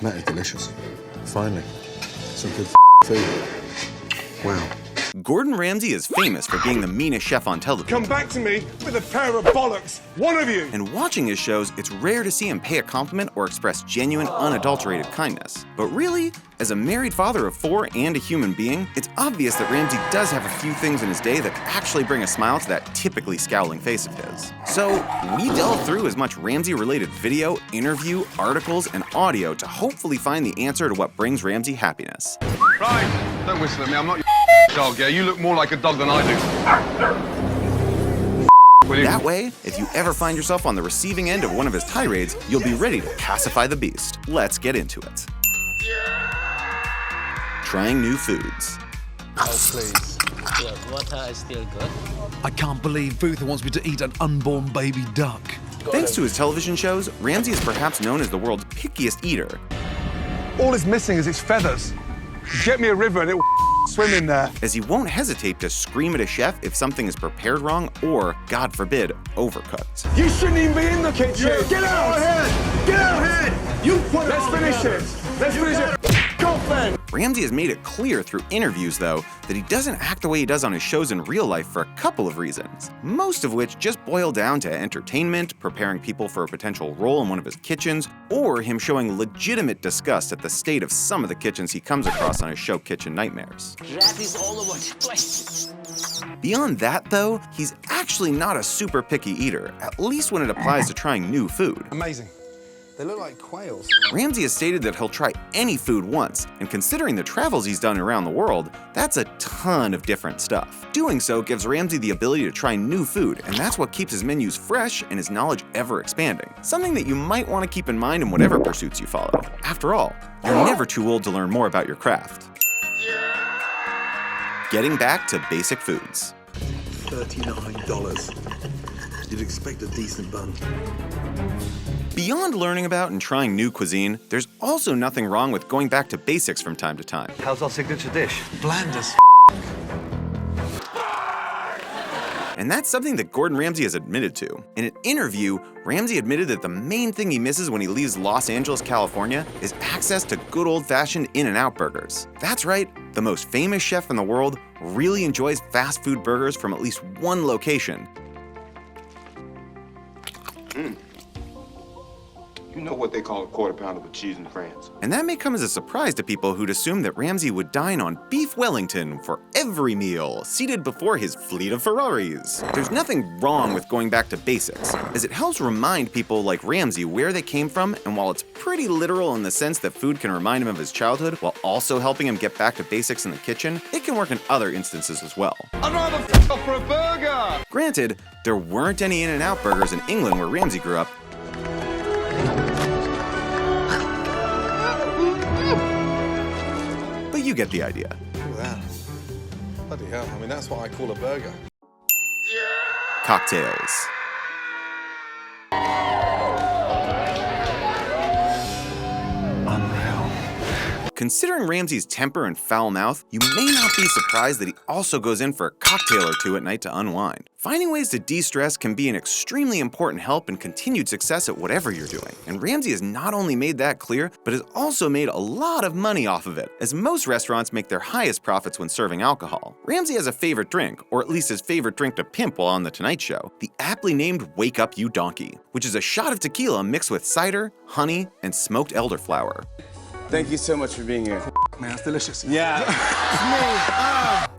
That is delicious. Finally, some good food. Wow. Gordon Ramsay is famous for being the meanest chef on television. Come back to me with a pair of bollocks, one of you! And watching his shows, it's rare to see him pay a compliment or express genuine, unadulterated kindness. But really, as a married father of 4 and a human being, it's obvious that Ramsay does have a few things in his day that actually bring a smile to that typically scowling face of his. So we delve through as much Ramsay-related video, interview, articles, and audio to hopefully find the answer to what brings Ramsay happiness. Right, don't whistle at me, I'm not your dog, yeah? You look more like a dog than I do. That way, if you ever find yourself on the receiving end of one of his tirades, you'll be ready to pacify the beast. Let's get into it. Trying new foods. Oh, please. Yeah, water is still good. I can't believe Booth wants me to eat an unborn baby duck. Thanks to his television shows, Ramsay is perhaps known as the world's pickiest eater. All it's missing is its feathers. Get me a river and it'll swim in there. As he won't hesitate to scream at a chef if something is prepared wrong or, God forbid, overcooked. You shouldn't even be in the kitchen. Get out ahead! Get out ahead! You put it. Let's finish it. Let's finish it. Go, Ben. Ramsay has made it clear through interviews, though, that he doesn't act the way he does on his shows in real life for a couple of reasons. Most of which just boil down to entertainment, preparing people for a potential role in one of his kitchens, or him showing legitimate disgust at the state of some of the kitchens he comes across on his show Kitchen Nightmares. Rat is all over the place. Beyond that, though, he's actually not a super picky eater, at least when it applies to trying new food. Amazing. They look like quails. Ramsay has stated that he'll try any food once, and considering the travels he's done around the world, that's a ton of different stuff. Doing so gives Ramsay the ability to try new food, and that's what keeps his menus fresh and his knowledge ever expanding. Something that you might want to keep in mind in whatever pursuits you follow. After all, you're never too old to learn more about your craft. Getting back to basic foods. $39. You'd expect a decent bun. Beyond learning about and trying new cuisine, there's also nothing wrong with going back to basics from time to time. How's our signature dish? Bland as And that's something that Gordon Ramsay has admitted to. In an interview, Ramsay admitted that the main thing he misses when he leaves Los Angeles, California, is access to good old-fashioned In-N-Out burgers. That's right, the most famous chef in the world really enjoys fast food burgers from at least one location. You know what they call a quarter pounder with cheese in France. And that may come as a surprise to people who'd assume that Ramsay would dine on beef Wellington for every meal, seated before his fleet of Ferraris. There's nothing wrong with going back to basics, as it helps remind people like Ramsay where they came from, and while it's pretty literal in the sense that food can remind him of his childhood while also helping him get back to basics in the kitchen, it can work in other instances as well. I'd rather f off for a burger! Granted, there weren't any In-N-Out burgers in England where Ramsay grew up, but you get the idea. Look at that. Bloody hell, I mean, that's what I call a burger. Cocktails. Unreal. Considering Ramsay's temper and foul mouth, you may not be surprised that he also goes in for a cocktail or two at night to unwind. Finding ways to de-stress can be an extremely important help in continued success at whatever you're doing. And Ramsay has not only made that clear, but has also made a lot of money off of it, as most restaurants make their highest profits when serving alcohol. Ramsay has a favorite drink, or at least his favorite drink to pimp while on The Tonight Show, the aptly named Wake Up You Donkey, which is a shot of tequila mixed with cider, honey, and smoked elderflower. Thank you so much for being here. Man, it's delicious. Yeah.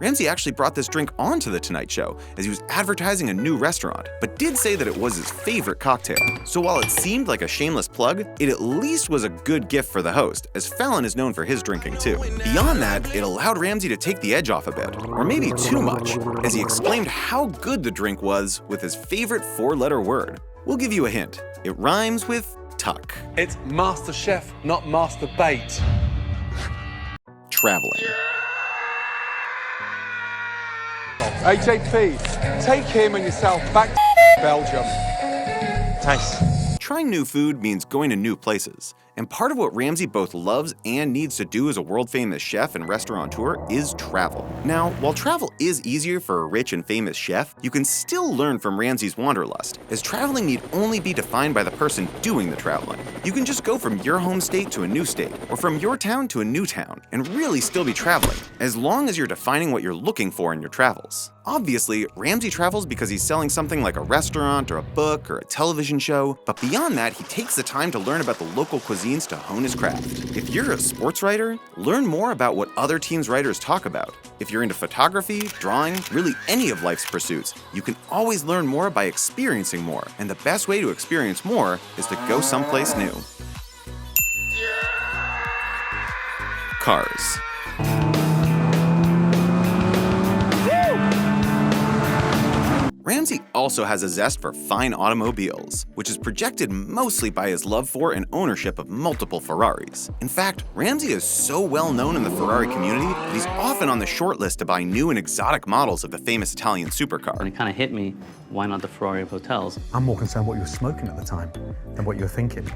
Ramsay actually brought this drink onto The Tonight Show as he was advertising a new restaurant, but did say that it was his favorite cocktail. So while it seemed like a shameless plug, it at least was a good gift for the host, as Fallon is known for his drinking too. Beyond that, it allowed Ramsay to take the edge off a bit, or maybe too much, as he exclaimed how good the drink was with his favorite 4-letter word. We'll give you a hint. It rhymes with tuck. It's Master Chef, not Master Bait. Traveling. HAP, take him and yourself back to Belgium. Taste. trying new food means going to new places. And part of what Ramsay both loves and needs to do as a world-famous chef and restaurateur is travel. Now, while travel is easier for a rich and famous chef, you can still learn from Ramsay's wanderlust, as traveling need only be defined by the person doing the traveling. You can just go from your home state to a new state, or from your town to a new town, and really still be traveling, as long as you're defining what you're looking for in your travels. Obviously, Ramsay travels because he's selling something like a restaurant or a book or a television show, but beyond that, he takes the time to learn about the local cuisines to hone his craft. If you're a sports writer, learn more about what other teams' writers talk about. If you're into photography, drawing, really any of life's pursuits, you can always learn more by experiencing more, and the best way to experience more is to go someplace new. Cars. Ramsay also has a zest for fine automobiles, which is projected mostly by his love for and ownership of multiple Ferraris. In fact, Ramsay is so well known in the Ferrari community that he's often on the short list to buy new and exotic models of the famous Italian supercar. And it kind of hit me, why not the Ferrari of hotels? I'm more concerned what you were smoking at the time than what you were thinking.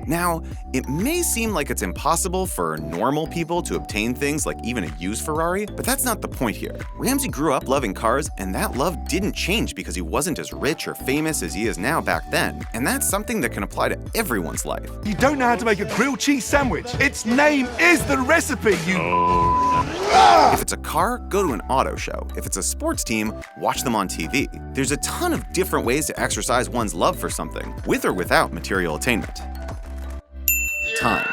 Now, it may seem like it's impossible for normal people to obtain things like even a used Ferrari, but that's not the point here. Ramsay grew up loving cars, and that love didn't change because he wasn't as rich or famous as he is now back then. And that's something that can apply to everyone's life. You don't know how to make a grilled cheese sandwich. Its name is the recipe, If it's a car, go to an auto show. If it's a sports team, watch them on TV. There's a ton of different ways to exercise one's love for something, with or without material attainment. Time.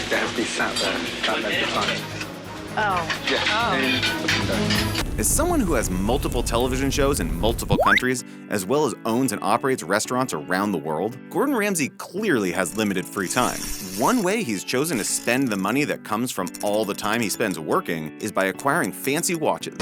They have to be sat there that length of time. Oh. Yeah. As someone who has multiple television shows in multiple countries, as well as owns and operates restaurants around the world, Gordon Ramsay clearly has limited free time. One way he's chosen to spend the money that comes from all the time he spends working is by acquiring fancy watches.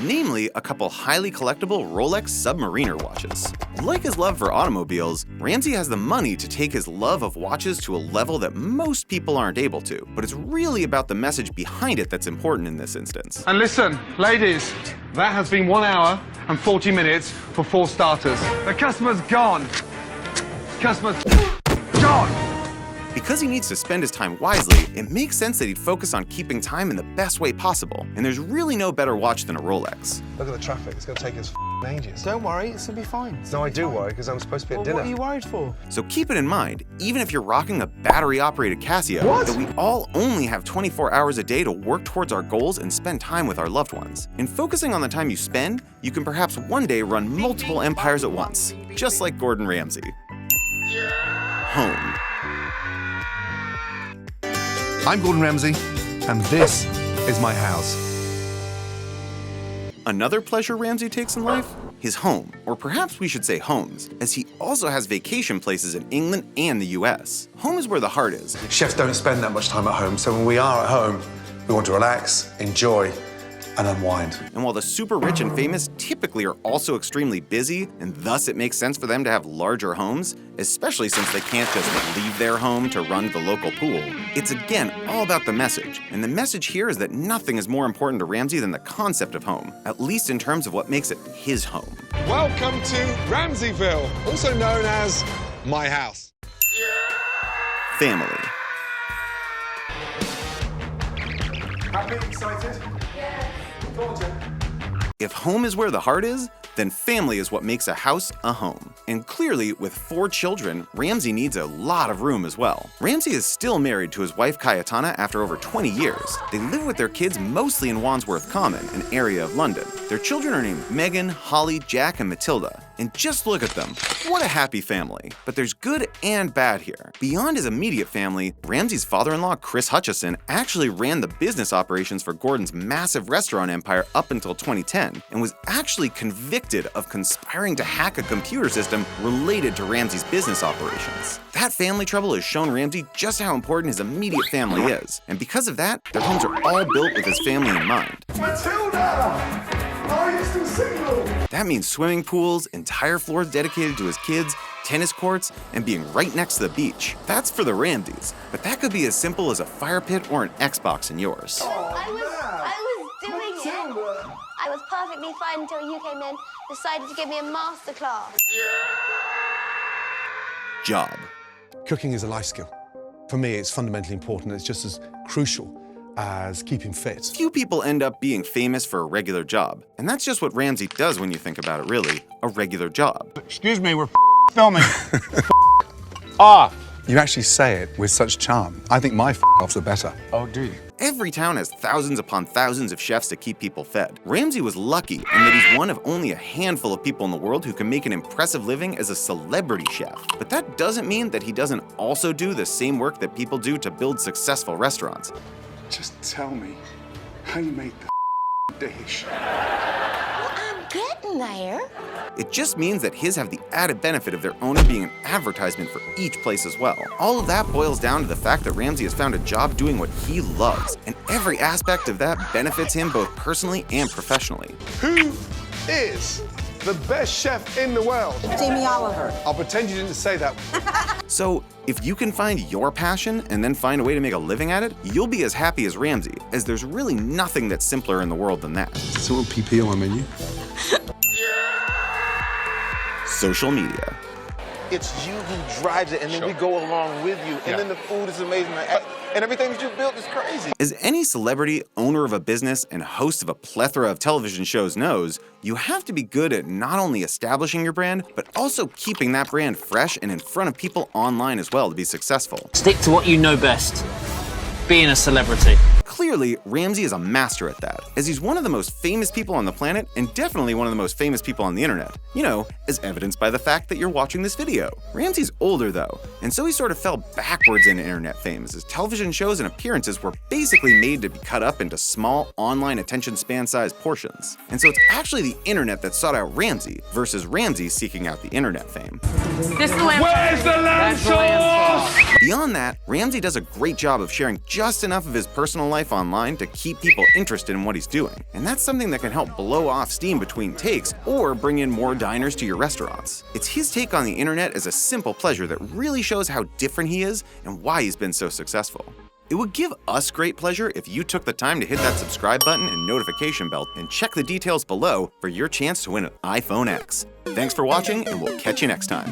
Namely, a couple highly collectible Rolex Submariner watches. Like his love for automobiles, Ramsay has the money to take his love of watches to a level that most people aren't able to, but it's really about the message behind it that's important in this instance. And listen, ladies, that has been 1 hour and 40 minutes for 4 starters. The customer's gone. Customer's gone. Because he needs to spend his time wisely, it makes sense that he'd focus on keeping time in the best way possible, and there's really no better watch than a Rolex. Look at the traffic. It's going to take us ages. Don't worry, it's going to be fine. No, I do worry because I'm supposed to be at dinner. What are you worried for? So keep it in mind, even if you're rocking a battery-operated Casio, that we all only have 24 hours a day to work towards our goals and spend time with our loved ones. In focusing on the time you spend, you can perhaps one day run multiple empires at once, just like Gordon Ramsay. Home. I'm Gordon Ramsay, and this is my house. Another pleasure Ramsay takes in life? His home, or perhaps we should say homes, as he also has vacation places in England and the US. Home is where the heart is. Chefs don't spend that much time at home, so when we are at home, we want to relax, enjoy, and unwind. And while the super rich and famous typically are also extremely busy, and thus it makes sense for them to have larger homes, especially since they can't just leave their home to run the local pool, it's again all about the message. And the message here is that nothing is more important to Ramsay than the concept of home, at least in terms of what makes it his home. Welcome to Ramsayville, also known as my house. Family. Happy, excited? If home is where the heart is, then family is what makes a house a home. And clearly, with 4 children, Ramsay needs a lot of room as well. Ramsay is still married to his wife Cayetana after over 20 years. They live with their kids mostly in Wandsworth Common, an area of London. Their children are named Megan, Holly, Jack, and Matilda. And just look at them. What a happy family. But there's good and bad here. Beyond his immediate family, Ramsay's father-in-law, Chris Hutchison, actually ran the business operations for Gordon's massive restaurant empire up until 2010, and was actually convicted of conspiring to hack a computer system related to Ramsay's business operations. That family trouble has shown Ramsay just how important his immediate family is. And because of that, their homes are all built with his family in mind. Matilda! Are you still single? That means swimming pools, entire floors dedicated to his kids, tennis courts, and being right next to the beach. That's for the Ramsays, but that could be as simple as a fire pit or an Xbox in yours. I was I was perfectly fine until you came in, decided to give me a masterclass. Job. Cooking is a life skill. For me, it's fundamentally important. It's just as crucial as keeping fit. Few people end up being famous for a regular job, and that's just what Ramsay does when you think about it, really, a regular job. Excuse me, we're filming. Off. You actually say it with such charm. I think my offs are better. Oh, do you? Every town has thousands upon thousands of chefs to keep people fed. Ramsay was lucky in that he's one of only a handful of people in the world who can make an impressive living as a celebrity chef. But that doesn't mean that he doesn't also do the same work that people do to build successful restaurants. Just tell me how you make the dish. Well, I'm getting there. It just means that his have the added benefit of their owner being an advertisement for each place as well. All of that boils down to the fact that Ramsay has found a job doing what he loves, and every aspect of that benefits him both personally and professionally. Who is the best chef in the world? Jamie Oliver. I'll pretend you didn't say that. So, if you can find your passion and then find a way to make a living at it, you'll be as happy as Ramsay, as there's really nothing that's simpler in the world than that. Still want PP on my menu? Social media. It's you who drives it, and then we go along with you. And then the food is amazing. And everything that you built is crazy. As any celebrity, owner of a business, and host of a plethora of television shows knows, you have to be good at not only establishing your brand, but also keeping that brand fresh and in front of people online as well to be successful. Stick to what you know best. Being a celebrity. Clearly, Ramsay is a master at that, as he's one of the most famous people on the planet and definitely one of the most famous people on the internet. You know, as evidenced by the fact that you're watching this video. Ramsay's older though, and so he sort of fell backwards into internet fame as his television shows and appearances were basically made to be cut up into small, online attention span sized portions. And so it's actually the internet that sought out Ramsay versus Ramsay seeking out the internet fame. This is the lamb. Where's the lamb sauce? Beyond that, Ramsay does a great job of sharing just enough of his personal life online to keep people interested in what he's doing. And that's something that can help blow off steam between takes or bring in more diners to your restaurants. It's his take on the internet as a simple pleasure that really shows how different he is and why he's been so successful. It would give us great pleasure if you took the time to hit that subscribe button and notification bell and check the details below for your chance to win an iPhone X. Thanks for watching, and we'll catch you next time.